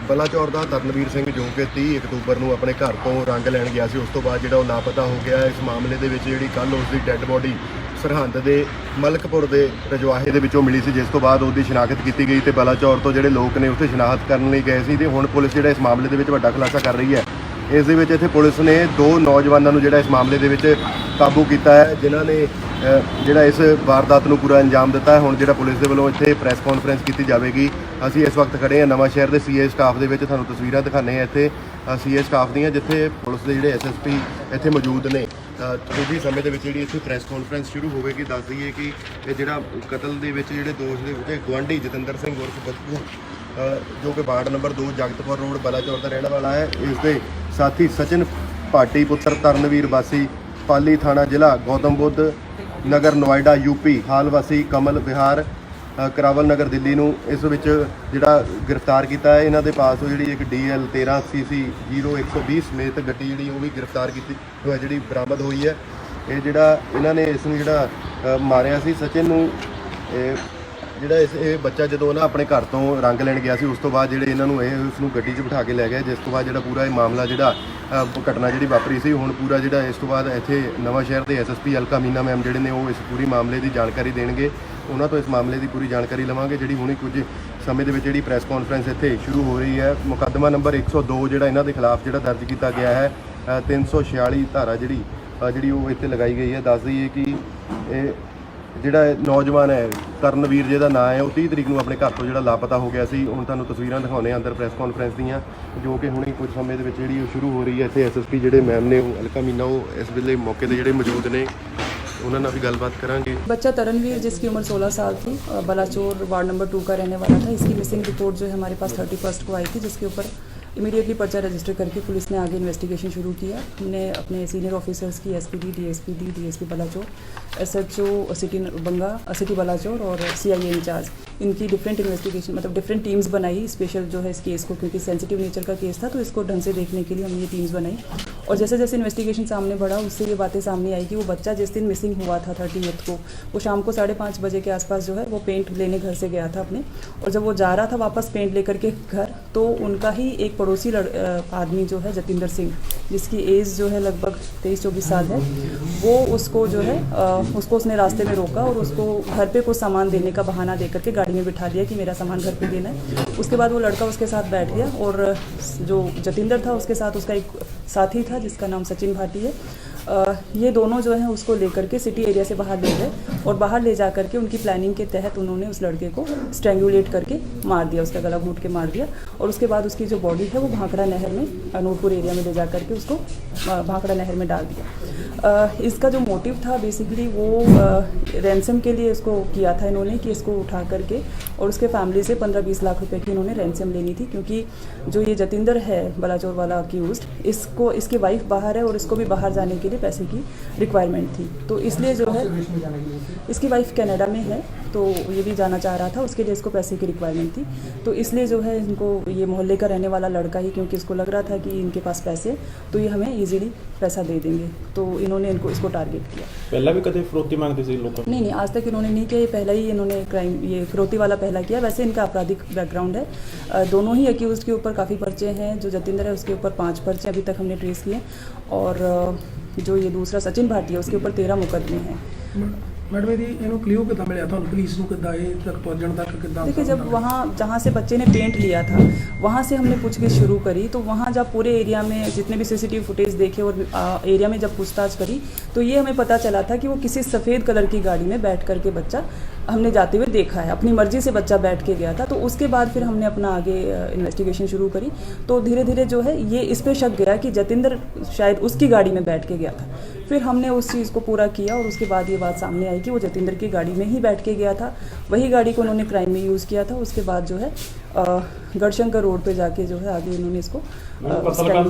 ਬਲਾਚੌਰ ਦਾ ਤਰਨਵੀਰ ਸਿੰਘ ਜੋ ਕਿ 30 ਅਕਤੂਬਰ ਨੂੰ ਆਪਣੇ ਘਰ ਤੋਂ ਰੰਗ ਲੈਣ ਗਿਆ ਸੀ, ਉਸ ਤੋਂ ਬਾਅਦ ਜਿਹੜਾ ਉਹ ਲਾਪਤਾ ਹੋ ਗਿਆ। ਇਸ ਮਾਮਲੇ ਦੇ ਵਿੱਚ ਜਿਹੜੀ ਕੱਲ੍ਹ ਉਸ ਦੀ ਡੈੱਡ ਬੋਡੀ ਸਰਹੰਦ ਦੇ ਮਲਕਪੁਰ ਦੇ ਰਜਵਾਹੇ ਦੇ ਵਿੱਚੋਂ ਮਿਲੀ ਸੀ, ਜਿਸ ਤੋਂ ਬਾਅਦ ਉਹਦੀ ਸ਼ਨਾਖਤ ਕੀਤੀ ਗਈ ਤੇ ਬਲਾਚੌਰ ਤੋਂ ਜਿਹੜੇ ਲੋਕ ਨੇ ਉੱਥੇ ਸ਼ਨਾਖਤ ਕਰਨ ਲਈ ਗਏ ਸੀ। ਤੇ ਹੁਣ ਪੁਲਿਸ ਜਿਹੜਾ ਇਸ ਮਾਮਲੇ ਦੇ ਵਿੱਚ ਵੱਡਾ ਖੁਲਾਸਾ ਕਰ ਰਹੀ ਹੈ। ਇਸ ਦੇ ਵਿੱਚ ਇੱਥੇ ਪੁਲਿਸ ਨੇ 2 ਨੌਜਵਾਨਾਂ ਨੂੰ ਜਿਹੜਾ ਇਸ ਮਾਮਲੇ ਦੇ ਵਿੱਚ ਕਾਬੂ ਕੀਤਾ ਹੈ, ਜਿਨ੍ਹਾਂ ਨੇ ਜਿਹੜਾ ਇਸ ਵਾਰਦਾਤ ਨੂੰ ਪੂਰਾ ਅੰਜਾਮ ਦਿੱਤਾ ਹੈ। ਹੁਣ ਜਿਹੜਾ ਪੁਲਿਸ ਦੇ ਵੱਲੋਂ ਇੱਥੇ ਪ੍ਰੈਸ ਕਾਨਫਰੰਸ ਕੀਤੀ ਜਾਵੇਗੀ। ਅਸੀਂ ਇਸ ਵਕਤ ਖੜੇ ਹਾਂ ਨਵਾਂ ਸ਼ਹਿਰ ਦੇ ਸੀਏ ਸਟਾਫ ਦੇ ਵਿੱਚ, ਤੁਹਾਨੂੰ ਤਸਵੀਰਾਂ ਦਿਖਾਉਂਦੇ ਹਾਂ ਇੱਥੇ ਸੀਏ ਸਟਾਫ ਦੀਆਂ, ਜਿੱਥੇ ਪੁਲਿਸ ਦੇ ਜਿਹੜੇ ਐਸਐਸਪੀ ਇੱਥੇ ਮੌਜੂਦ ਨੇ। ਕੁਝ ਹੀ ਸਮੇਂ ਦੇ ਵਿੱਚ ਜਿਹੜੀ ਇੱਥੇ ਪ੍ਰੈਸ ਕਾਨਫਰੰਸ ਸ਼ੁਰੂ ਹੋਵੇਗੀ। ਦੱਸ ਦਈਏ ਕਿ ਇਹ ਜਿਹੜਾ ਕਤਲ ਦੇ ਵਿੱਚ ਜਿਹੜੇ ਦੋਸ਼ ਦੇ ਵਿੱਚ ਗੁਆਂਢੀ ਜਤਿੰਦਰ ਸਿੰਘ ਉਰਫ ਬੱਬੂ ਜੋ ਕਿ ward number 2 Jagatpur road Balachaur ਦਾ ਰਹਿਣ ਵਾਲਾ ਹੈ, ਇਸ ਦੇ ਸਾਥੀ ਸਚਿਨ ਭਾਟੀ ਪੁੱਤਰ ਤਰਨਵੀਰ ਵਾਸੀ ਪਾਲੀ ਥਾਣਾ ਜ਼ਿਲ੍ਹਾ ਗੌਤਮ ਬੁੱਧ ਨਗਰ ਨੋਇਡਾ ਯੂਪੀ, ਹਾਲ ਵਾਸੀ ਕਮਲ ਵਿਹਾਰ ਕਰਾਵਲ ਨਗਰ ਦਿੱਲੀ ਨੂੰ ਇਸ ਵਿੱਚ ਜਿਹੜਾ ਗ੍ਰਿਫਤਾਰ ਕੀਤਾ ਹੈ। ਇਹਨਾਂ ਦੇ ਪਾਸੋਂ ਜਿਹੜੀ ਇੱਕ DL 13cc 0120 ਸਮੇਤ ਗੱਡੀ ਜਿਹੜੀ ਉਹ ਵੀ ਗ੍ਰਿਫਤਾਰ ਕੀਤੀ ਹੋਈ ਜਿਹੜੀ ਬਰਾਮਦ ਹੋਈ ਹੈ। ਇਹ ਜਿਹੜਾ ਇਹਨਾਂ ਨੇ ਇਸ ਨੂੰ ਜਿਹੜਾ ਮਾਰਿਆ ਸੀ ਸਚਿਨ ਨੂੰ, ਜਿਹੜਾ ਇਹ ਬੱਚਾ ਜਦੋਂ ਨਾ ਆਪਣੇ ਘਰ ਤੋਂ ਰੰਗ ਲੈਣ ਗਿਆ ਸੀ, ਉਸ ਤੋਂ ਬਾਅਦ ਜਿਹੜੇ ਇਹਨਾਂ ਨੂੰ ਉਸ ਨੂੰ ਗੱਡੀ 'ਚ ਬਿਠਾ ਕੇ ਲੈ ਗਏ, ਜਿਸ ਤੋਂ ਬਾਅਦ ਜਿਹੜਾ ਪੂਰਾ ਇਹ ਮਾਮਲਾ ਜਿਹੜਾ ਘਟਨਾ ਜਿਹੜੀ ਵਾਪਰੀ ਸੀ। ਹੁਣ ਪੂਰਾ ਜਿਹੜਾ ਇਸ ਤੋਂ ਬਾਅਦ ਇੱਥੇ ਨਵਾਂ ਸ਼ਹਿਰ ਦੇ SSP ਅਲਕਾ ਮੀਨਾ ਮੈਮ ਜਿਹੜੇ ਨੇ ਉਹ ਇਸ ਪੂਰੀ ਮਾਮਲੇ ਦੀ ਜਾਣਕਾਰੀ ਦੇਣਗੇ। ਉਹਨਾਂ ਤੋਂ ਇਸ ਮਾਮਲੇ ਦੀ ਪੂਰੀ ਜਾਣਕਾਰੀ ਲਵਾਂਗੇ। ਜਿਹੜੀ ਹੁਣੀ ਕੁਝ ਸਮੇਂ ਦੇ ਵਿੱਚ ਜਿਹੜੀ ਪ੍ਰੈਸ ਕਾਨਫਰੰਸ ਇੱਥੇ ਸ਼ੁਰੂ ਹੋ ਰਹੀ ਹੈ। ਮੁਕੱਦਮਾ ਨੰਬਰ 102 ਜਿਹੜਾ ਇਹਨਾਂ ਦੇ ਖਿਲਾਫ ਜਿਹੜਾ ਦਰਜ ਕੀਤਾ ਗਿਆ ਹੈ, 346 ਧਾਰਾ ਜਿਹੜੀ ਉਹ ਇੱਥੇ ਲਗਾਈ ਗਈ ਹੈ। ਦੱਸ ਦਈਏ ਕਿ ਇਹ ਜਿਹੜਾ ਨੌਜਵਾਨ ਹੈ ਤਰਨਵੀਰ ਜਿਹਦਾ ਨਾਂ ਹੈ, ਉਹ 30 ਤਰੀਕ ਨੂੰ ਆਪਣੇ ਘਰ ਤੋਂ ਜਿਹੜਾ ਲਾਪਤਾ ਹੋ ਗਿਆ ਸੀ। ਹੁਣ ਤੁਹਾਨੂੰ ਤਸਵੀਰਾਂ ਦਿਖਾਉਂਦੇ ਹਾਂ ਅੰਦਰ ਪ੍ਰੈਸ ਕਾਨਫਰੰਸ ਦੀਆਂ, ਜੋ ਕਿ ਹੁਣੇ ਕੁਝ ਸਮੇਂ ਦੇ ਵਿੱਚ ਜਿਹੜੀ ਉਹ ਸ਼ੁਰੂ ਹੋ ਰਹੀ ਹੈ। ਇੱਥੇ SSP ਜਿਹੜੇ ਮੈਮ ਨੇ ਉਹ ਅਲਕਾ ਮੀਨਾ ਉਹ ਇਸ ਵੇਲੇ मौके ਤੇ ਜਿਹੜੇ ਮੌਜੂਦ ਨੇ, ਉਹਨਾਂ ਨਾਲ ਵੀ ਗੱਲਬਾत ਕਰਾਂਗੇ। बच्चा तरनवीर जिसकी उम्र 16 साल थी, बलाचौर वार्ड नंबर 2 का रहने वाला था। इसकी मिसिंग रिपोर्ट जो है हमारे पास 31 को आई थी, जिसके ऊपर इमीडिएटली पर्चा रजिस्टर करके पुलिस ने आगे इन्वेस्टिगेशन शुरू किया। हमने अपने सीनियर ऑफिसर्स की SPD, DSP Balachaur, SHO city Banga city Balachaur और CIA इंचार्ज, इनकी डिफरेंट इन्वेस्टिगेशन मतलब डिफरेंट टीम्स बनाई स्पेशल जो है इस केस को, क्योंकि सेंसिटिव नेचर का केस था तो इसको ढंग से देखने के लिए हमने ये टीम्स बनाई। और जैसे जैसे इन्वेस्टिगेशन सामने बढ़ा, उससे ये बातें सामने आई कि वो बच्चा जिस दिन मिसिंग हुआ था 30th को, वो शाम को 5:30 बजे के आसपास जो है वो पेंट लेने घर से गया था अपने, और जब वो जा रहा था वापस पेंट लेकर के घर, तो उनका ही एक पड़ोसी आदमी जो है जतिंदर सिंह, जिसकी एज जो है लगभग 23-24 साल है, वो उसको जो है उसको उसने रास्ते में रोका और उसको घर पे कुछ सामान देने का बहाना दे करके गाड़ी में बिठा दिया कि मेरा सामान घर पे देना है। उसके बाद वो लड़का उसके साथ बैठ गया और जो जतिंदर था उसके साथ उसका एक साथी था जिसका नाम सचिन भाटी है। ये दोनों जो हैं उसको लेकर के सिटी एरिया से बाहर ले गए और बाहर ले जा करके उनकी प्लानिंग के तहत उन्होंने उस लड़के को स्ट्रैंगुलेट करके मार दिया, उसका गला घोंट के मार दिया। और उसके बाद उसकी जो बॉडी है वो भाखड़ा नहर में अनूरपुर एरिया में ले जा करके उसको भाखड़ा नहर में डाल दिया। इसका जो मोटिव था बेसिकली वो रैंसम के लिए इसको किया था इन्होंने, कि इसको उठा करके और उसके फैमिली से 15-20 लाख रुपए की इन्होंने रैंसम लेनी थी, क्योंकि जो ये जतिंदर है बलाचौर वाला अक्यूज्ड, इसको इसकी वाइफ बाहर है और इसको भी बाहर जाने के लिए पैसे की रिक्वायरमेंट थी। तो इसलिए जो है इसकी वाइफ कनाडा में है, तो ये भी जाना चाह रहा था, उसके लिए इसको पैसे की रिक्वायरमेंट थी। तो इसलिए जो है इनको ये मोहल्ले का रहने वाला लड़का ही, क्योंकि इसको लग रहा था कि इनके पास पैसे तो ये हमें ईजीली पैसा दे देंगे, तो इन्होंने इसको टारगेट किया। पहला भी कभी फिरौती मांगते थे लोग? नहीं, आज तक इन्होंने नहीं किया, ये पहला ही इन्होंने क्राइम ये फिरौती वाला पहला किया। वैसे इनका आपराधिक बैकग्राउंड है। दोनों ही अक्यूज्ड के ऊपर काफ़ी पर्चे हैं। जो जतिंदर है उसके ऊपर 5 पर्चे अभी तक हमने ट्रेस किए, और जो ये दूसरा सचिन भाटी है उसके ऊपर 13 मुकदमे हैं। मैडम इन्हों क्लियो कितना मिला था पुलिस को, कितना ये तक पहुंचने तक कितना? देखिए, जब वहाँ जहाँ से बच्चे ने पेंट लिया था वहाँ से हमने पूछगिछ शुरू करी, तो वहाँ जब पूरे एरिया में जितने भी CCTV फुटेज देखे और एरिया में जब पूछताछ करी, तो ये हमें पता चला था कि वो किसी सफ़ेद कलर की गाड़ी में बैठ करके बच्चा हमने जाते हुए देखा है, अपनी मर्जी से बच्चा बैठ के गया था। तो उसके बाद फिर हमने अपना आगे इन्वेस्टिगेशन शुरू करी, तो धीरे धीरे जो है ये इस पे शक गया कि जतिंदर शायद उसकी गाड़ी में बैठ के गया था। फिर हमने उस चीज़ को पूरा किया और उसके बाद ये बात सामने आई कि वो जतिंदर की गाड़ी में ही बैठ के गया था, वही गाड़ी को उन्होंने क्राइम में यूज़ किया था। उसके बाद जो है गढ़शंकर रोड पे जाके जो है आगे इन्होंने इसको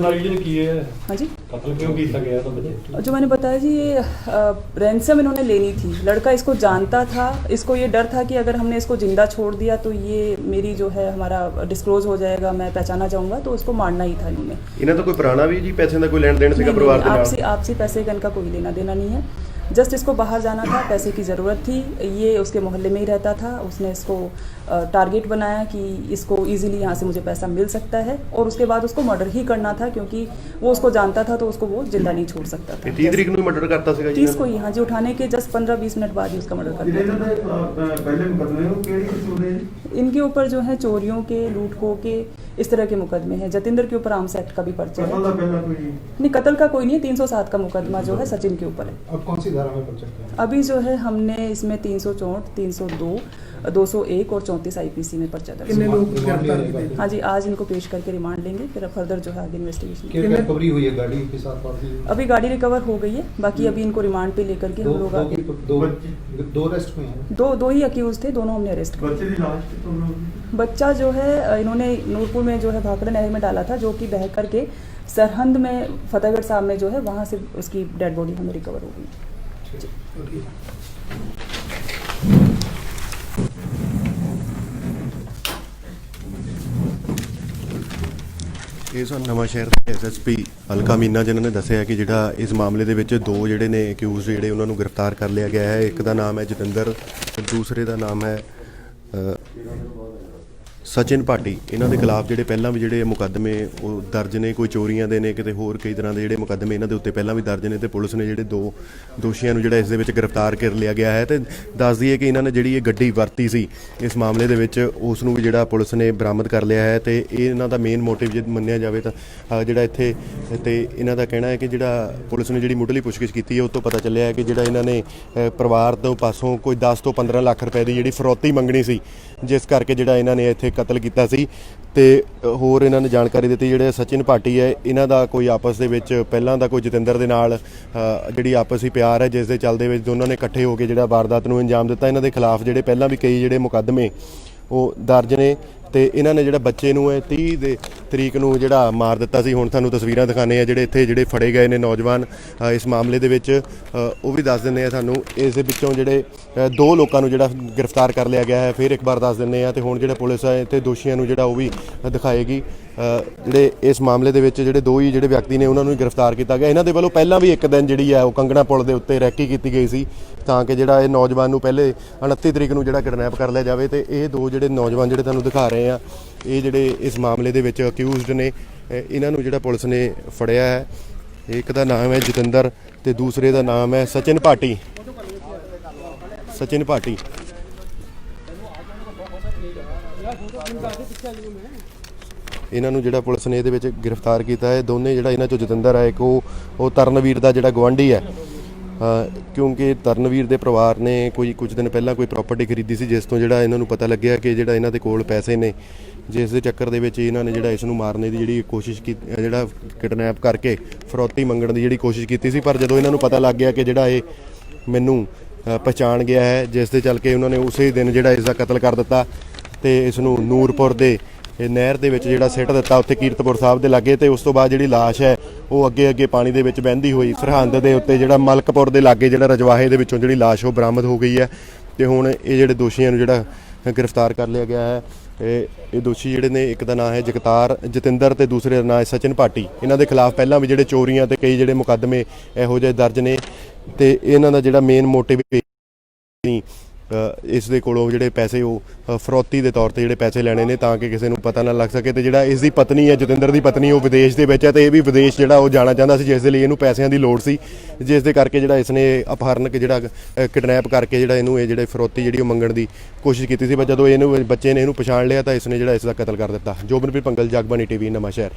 हाँ जी जो मैंने बताया जी, ये रैंसम इन्होंने लेनी थी। लड़का इसको जानता था, इसको ये डर था कि अगर हमने इसको जिंदा छोड़ दिया तो ये मेरी जो है हमारा डिस्क्लोज हो जाएगा, मैं पहचाना जाऊंगा, तो उसको मारना ही था इन्होंने। इन्हें तो कोई पुराना भी जी पैसे का कोई लेन देन से परिवार आपसी पैसे का इनका कोई लेना देना नहीं है। जस्ट इसको बाहर जाना था, पैसे की ज़रूरत थी। ये उसके मोहल्ले में ही रहता था। उसने इसको टारगेट बनाया कि इसको इजीली यहाँ से मुझे पैसा मिल सकता है, और उसके बाद उसको मर्डर ही करना था, क्योंकि वो उसको जानता था तो उसको वो जिंदा नहीं छोड़ सकता था। 30 तरीक ਨੂੰ ਮਰਡਰ ਕਰਤਾ ਸੀਗਾ ਜੀ 30 को यहाँ जी उठाने के जस्ट 15-20 मिनट बाद ही उसका मर्डर कर दिया था। ਪਹਿਲੇ ਮੁਕਦਮੇ ਉਹ ਕਿਹੜੀ ਕਿਸਮ ਦੇ ਜੀ? इनके ऊपर जो है चोरियों के, लूट खो के, इस तरह के मुकदमे हैं। जतिंदर के ऊपर आर्म्स एक्ट का भी पर्चा है। ਕਤਲ ਦਾ ਪਹਿਲਾ ਕੋਈ नहीं, कत्ल का कोई नहीं है। 307 का मुकदमा जो है सचिन के ऊपर है। अब कौन सी धारा में पर्चा है? अभी जो है हमने इसमें 364, 302, 201 और 34 आईपीसी में पर्चा दर्ज कितने किया। लोग गिरफ्तार किए? हाँ जी, आज इनको पेश करके रिमांड लेंगे, फिर फर्दर जो है आगे इन्वेस्टिगेशन। क्या रिकवरी हुई है गाड़ी के साथ और भी? अभी गाड़ी रिकवर हो गई है, बाकी अभी इनको रिमांड पे लेकर के हम लोग आगे दो अरेस्ट हुए हैं। दो ही अक्यूज थे, दोनों हमने अरेस्ट किया। बच्चे की लाश कितने लोग? बच्चा जो है इन्होंने नूरपुर में जो है भाखड़ा नहर में डाला था, जो कि बह करके सरहंद में फतेहगढ़ साहब में जो है वहाँ से उसकी डेड बॉडी हमें रिकवर हो गई। ਇਹ ਸਨ ਨਵਾਂ ਸ਼ਹਿਰ ਦੇ ਐਸਐਸਪੀ ਹਲਕਾ ਮੀਨਾ ਜਿਨ੍ਹਾਂ ਨੇ ਦੱਸਿਆ ਕਿ ਜਿਹੜਾ ਇਸ ਮਾਮਲੇ ਦੇ ਵਿੱਚ ਦੋ ਜਿਹੜੇ ਨੇ ਅਕਿਊਜ਼ ਜਿਹੜੇ ਉਹਨਾਂ ਨੂੰ ਗ੍ਰਿਫਤਾਰ ਕਰ ਲਿਆ ਗਿਆ ਹੈ। ਇੱਕ ਦਾ ਨਾਮ ਹੈ ਜਤਿੰਦਰ ਤੇ ਦੂਸਰੇ ਦਾ ਨਾਮ ਹੈ ਸਚਿਨ ਭਾਟੀ। ਇਹਨਾਂ ਦੇ ਖਿਲਾਫ ਜਿਹੜੇ ਪਹਿਲਾਂ ਵੀ ਜਿਹੜੇ ਮੁਕੱਦਮੇ ਉਹ ਦਰਜ ਨੇ, ਕੋਈ ਚੋਰੀਆਂ ਦੇ ਨੇ, ਕਿਤੇ ਹੋਰ ਕਈ ਤਰ੍ਹਾਂ ਦੇ ਜਿਹੜੇ ਮੁਕੱਦਮੇ ਇਹਨਾਂ ਦੇ ਉੱਤੇ ਪਹਿਲਾਂ ਵੀ ਦਰਜ ਨੇ, ਤੇ ਪੁਲਿਸ ਨੇ ਜਿਹੜੇ ਦੋ ਦੋਸ਼ੀਆਂ ਨੂੰ ਜਿਹੜਾ ਇਸ ਦੇ ਵਿੱਚ ਗ੍ਰਿਫਤਾਰ ਕਰ ਲਿਆ ਗਿਆ ਹੈ। ਤੇ ਦੱਸ ਦਈਏ ਕਿ ਇਹਨਾਂ ਨੇ ਜਿਹੜੀ ਇਹ ਗੱਡੀ ਵਰਤੀ ਸੀ ਇਸ ਮਾਮਲੇ ਦੇ ਵਿੱਚ, ਉਸ ਨੂੰ ਵੀ ਜਿਹੜਾ ਪੁਲਿਸ ਨੇ ਬਰਾਮਦ ਕਰ ਲਿਆ ਹੈ। ਤੇ ਇਹ ਇਹਨਾਂ ਦਾ ਮੇਨ ਮੋਟਿਵ ਜੇ ਮੰਨਿਆ ਜਾਵੇ ਤਾਂ ਜਿਹੜਾ ਇੱਥੇ ਤੇ ਇਹਨਾਂ ਦਾ ਕਹਿਣਾ ਹੈ ਕਿ ਜਿਹੜਾ ਪੁਲਿਸ ਨੇ ਜਿਹੜੀ ਮੁੱਢਲੀ ਪੁੱਛਗਿੱਛ ਕੀਤੀ ਹੈ ਉਹ ਤੋਂ ਪਤਾ ਚੱਲਿਆ ਹੈ ਕਿ ਜਿਹੜਾ ਇਹਨਾਂ ਨੇ ਪਰਿਵਾਰ ਤੋਂ ਪਾਸੋਂ ਕੋਈ 10 ਤੋਂ 15 ਲੱਖ ਰੁਪਏ ਦੀ ਜਿਹੜੀ ਫਰੌਤੀ ਮੰਗਣੀ ਸੀ, ਜਿਸ ਕਰਕੇ ਜਿਹੜਾ ਇਹਨਾਂ ਨੇ ਇੱਥੇ ਕਤਲ ਕੀਤਾ ਸੀ। ਤੇ ਹੋਰ ਇਹਨਾਂ ਨੇ ਜਾਣਕਾਰੀ ਦਿੱਤੀ ਜਿਹੜੇ ਸਚਿਨ ਭਾਟੀ ਹੈ, ਇਹਨਾਂ ਦਾ ਕੋਈ ਆਪਸ ਦੇ ਵਿੱਚ ਪਹਿਲਾਂ ਦਾ ਕੋਈ ਜਤਿੰਦਰ ਦੇ ਨਾਲ ਜਿਹੜੀ ਆਪਸੀ ਪਿਆਰ ਹੈ, ਜਿਸ ਦੇ ਚੱਲਦੇ ਵਿੱਚ ਦੋਨਾਂ ਨੇ ਇਕੱਠੇ ਹੋ ਕੇ ਜਿਹੜਾ ਵਾਰਦਾਤ ਨੂੰ ਅੰਜਾਮ ਦਿੱਤਾ। ਇਹਨਾਂ ਦੇ ਖਿਲਾਫ ਜਿਹੜੇ ਪਹਿਲਾਂ ਵੀ ਕਈ ਜਿਹੜੇ ਮੁਕੱਦਮੇ ਉਹ ਦਰਜ ਨੇ। ਤੇ ਇਹਨਾਂ ਨੇ ਜਿਹੜਾ ਬੱਚੇ ਨੂੰ 30 ਤਰੀਕ ਨੂੰ ਜਿਹੜਾ ਮਾਰ ਦਿੱਤਾ ਸੀ। ਹੁਣ ਤੁਹਾਨੂੰ ਤਸਵੀਰਾਂ ਦਿਖਾਉਂਦੇ ਆ ਜਿਹੜੇ ਇੱਥੇ ਜਿਹੜੇ ਫੜੇ ਗਏ ਨੇ ਨੌਜਵਾਨ ਇਸ ਮਾਮਲੇ ਦੇ ਵਿੱਚ, ਉਹ ਵੀ ਦੱਸ ਦਿੰਦੇ ਆ ਤੁਹਾਨੂੰ। ਇਸ ਦੇ ਵਿੱਚੋਂ ਜਿਹੜੇ 2 ਲੋਕਾਂ ਨੂੰ ਜਿਹੜਾ ਗ੍ਰਿਫਤਾਰ ਕਰ ਲਿਆ ਗਿਆ ਹੈ, ਫਿਰ ਇੱਕ ਵਾਰ ਦੱਸ ਦਿੰਦੇ ਆ। ਤੇ ਹੁਣ ਜਿਹੜੇ ਪੁਲਿਸ ਹੈ ਇੱਥੇ ਦੋਸ਼ੀਆਂ ਨੂੰ ਜਿਹੜਾ ਉਹ ਵੀ ਦਿਖਾਏਗੀ। ਜਿਹੜੇ ਇਸ ਮਾਮਲੇ ਦੇ ਵਿੱਚ ਜਿਹੜੇ 2 ਹੀ ਜਿਹੜੇ ਵਿਅਕਤੀ ਨੇ ਉਹਨਾਂ ਨੂੰ ਗ੍ਰਿਫਤਾਰ ਕੀਤਾ ਗਿਆ। ਇਹਨਾਂ ਦੇ ਵੱਲੋਂ ਪਹਿਲਾਂ ਵੀ ਇੱਕ ਦਿਨ ਜਿਹੜੀ ਹੈ ਉਹ ਕੰਗਣਾ ਪੁਲ ਦੇ ਉੱਤੇ ਰੈਕੀ ਕੀਤੀ ਗਈ ਸੀ, ਤਾਂ ਕਿ ਜਿਹੜਾ ਇਹ ਨੌਜਵਾਨ ਨੂੰ ਪਹਿਲੇ 29 ਤਰੀਕ ਨੂੰ ਜਿਹੜਾ ਕਿਡਨੈਪ ਕਰ ਲਿਆ ਜਾਵੇ। ਤੇ ਇਹ 2 ਜਿਹੜੇ ਨੌਜਵਾਨ ਜਿਹੜੇ ਤੁਹਾਨੂੰ ਦਿਖਾ ਰਹੇ ਆ, ਇਹ ਜਿਹੜੇ ਇਸ ਮਾਮਲੇ ਦੇ ਵਿੱਚ ਅਕਿਊਜ਼ਡ ਨੇ, ਇਹਨਾਂ ਨੂੰ ਜਿਹੜਾ ਪੁਲਿਸ ਨੇ ਫੜਿਆ ਹੈ। ਇੱਕ ਦਾ ਨਾਮ ਹੈ ਜਤਿੰਦਰ ਤੇ ਦੂਸਰੇ ਦਾ ਨਾਮ ਹੈ ਸਚਿਨ ਭਾਟੀ। ਸਚਿਨ ਭਾਟੀ ਇਹਨਾਂ ਨੂੰ ਜਿਹੜਾ ਪੁਲਿਸ ਨੇ ਇਹਦੇ ਵਿੱਚ ਗ੍ਰਿਫਤਾਰ ਕੀਤਾ ਹੈ। ਦੋਨੇ ਜਿਹੜਾ ਇਹਨਾਂ ਚੋਂ ਜਤਿੰਦਰ ਹੈ, ਇੱਕ ਉਹ ਤਰਨਵੀਰ ਦਾ ਜਿਹੜਾ ਗੁਆਂਢੀ ਹੈ, ਕਿਉਂਕਿ ਤਰਨਵੀਰ ਦੇ ਪਰਿਵਾਰ ਨੇ ਕੁਝ ਦਿਨ ਪਹਿਲਾਂ ਕੋਈ ਪ੍ਰਾਪਰਟੀ ਖਰੀਦੀ ਸੀ, ਜਿਸ ਤੋਂ ਜਿਹੜਾ ਇਹਨਾਂ ਨੂੰ ਪਤਾ ਲੱਗਿਆ ਕਿ ਜਿਹੜਾ ਇਹਨਾਂ ਦੇ ਕੋਲ ਪੈਸੇ ਨੇ, ਜਿਸ ਦੇ ਚੱਕਰ ਦੇ ਵਿੱਚ ਇਹਨਾਂ ਨੇ ਜਿਹੜਾ ਇਸ ਨੂੰ ਮਾਰਨੇ ਦੀ ਜਿਹੜੀ ਕੋਸ਼ਿਸ਼ ਕੀਤੀ, ਜਿਹੜਾ ਕਿਡਨੈਪ ਕਰਕੇ ਫਰੌਤੀ ਮੰਗਣ ਦੀ ਜਿਹੜੀ ਕੋਸ਼ਿਸ਼ ਕੀਤੀ ਸੀ। ਪਰ ਜਦੋਂ ਇਹਨਾਂ ਨੂੰ ਪਤਾ ਲੱਗ ਗਿਆ ਕਿ ਜਿਹੜਾ ਇਹ ਮੈਨੂੰ ਪਛਾਣ ਗਿਆ ਹੈ, ਜਿਸ ਦੇ ਚੱਲ ਕੇ ਉਹਨਾਂ ਨੇ ਉਸੇ ਦਿਨ ਜਿਹੜਾ ਇਸ ਦਾ ਕਤਲ ਕਰ ਦਿੱਤਾ ਤੇ ਇਸ ਨੂੰ ਨੂਰਪੁਰ ਦੇ ਨਹਿਰ ਦੇ ਵਿੱਚ ਜਿਹੜਾ ਸਿੱਟ ਦਿੱਤਾ, ਉੱਥੇ ਕੀਰਤਪੁਰ ਸਾਹਿਬ ਦੇ ਲਾਗੇ। ਤੇ ਉਸ ਤੋਂ ਬਾਅਦ ਜਿਹੜੀ ਲਾਸ਼ ਹੈ ਉਹ ਅੱਗੇ ਪਾਣੀ ਦੇ ਵਿੱਚ ਵਹਿੰਦੀ ਹੋਈ ਸਰਹੰਦ ਦੇ ਉੱਤੇ ਜਿਹੜਾ ਮਲਕਪੁਰ ਦੇ ਲਾਗੇ ਜਿਹੜਾ ਰਜਵਾਹੇ ਦੇ ਵਿੱਚੋਂ ਜਿਹੜੀ ਲਾਸ਼ ਉਹ ਬਰਾਮਦ ਹੋ ਗਈ ਹੈ। ਤੇ ਹੁਣ ਇਹ ਜਿਹੜੇ ਦੋਸ਼ੀਆਂ ਨੂੰ ਜਿਹੜਾ ਗ੍ਰਿਫਤਾਰ ਕਰ ਲਿਆ ਗਿਆ ਹੈ। ਇਹ ਦੋਸ਼ੀ ਜਿਹੜੇ ਨੇ, ਇੱਕ ਦਾ ਨਾਮ ਹੈ ਜਤਿੰਦਰ ਤੇ ਦੂਸਰੇ ਦਾ ਨਾਮ ਹੈ ਸਚਿਨ ਭਾਟੀ। ਇਹਨਾਂ ਦੇ ਖਿਲਾਫ ਪਹਿਲਾਂ ਵੀ ਜਿਹੜੇ ਚੋਰੀਆਂ ਤੇ ਕਈ ਜਿਹੜੇ ਮੁਕੱਦਮੇ ਇਹੋ ਜਿਹੇ ਦਰਜ ਨੇ। ਤੇ ਇਹਨਾਂ ਦਾ ਜਿਹੜਾ ਮੇਨ ਮੋਟਿਵ ਇਸ ਦੇ ਕੋਲੋਂ ਜਿਹੜੇ ਪੈਸੇ ਉਹ ਫਰੌਤੀ ਦੇ ਤੌਰ ਤੇ ਜਿਹੜੇ ਪੈਸੇ ਲੈਣੇ ਨੇ, ਤਾਂ ਕਿ ਕਿਸੇ ਨੂੰ ਪਤਾ ਨਾ ਲੱਗ ਸਕੇ। ਤੇ ਜਿਹੜਾ ਇਸ ਦੀ ਪਤਨੀ ਹੈ, ਜਤਿੰਦਰ ਦੀ ਪਤਨੀ, ਉਹ ਵਿਦੇਸ਼ ਦੇ ਵਿੱਚ ਹੈ ਤੇ ਇਹ ਵੀ ਵਿਦੇਸ਼ ਜਿਹੜਾ ਉਹ ਜਾਣਾ ਚਾਹੁੰਦਾ ਸੀ, ਜਿਸ ਦੇ ਲਈ ਇਹਨੂੰ ਪੈਸਿਆਂ ਦੀ ਲੋੜ ਸੀ, ਜਿਸ ਦੇ ਕਰਕੇ ਜਿਹੜਾ ਇਸ ਨੇ ਅਪਹਰਨ ਜਿਹੜਾ ਕਿਡਨੈਪ ਕਰਕੇ ਜਿਹੜਾ ਇਹਨੂੰ ਇਹ ਜਿਹੜੇ ਫਰੌਤੀ ਜਿਹੜੀ ਉਹ ਮੰਗਣ ਦੀ ਕੋਸ਼ਿਸ਼ ਕੀਤੀ ਸੀ। ਪਰ ਜਦੋਂ ਇਹਨੂੰ ਬੱਚੇ ਨੇ ਇਹਨੂੰ ਪਛਾਣ ਲਿਆ ਤਾਂ ਇਸ ਨੇ ਜਿਹੜਾ ਇਸ ਦਾ ਕਤਲ ਕਰ ਦਿੱਤਾ। ਜੋਬਨਪ੍ਰੀਤ ਭੰਗਲ, ਜਗਬਾਣੀ ਟੀਵੀ, ਨਵਾਂ ਸ਼ਹਿਰ।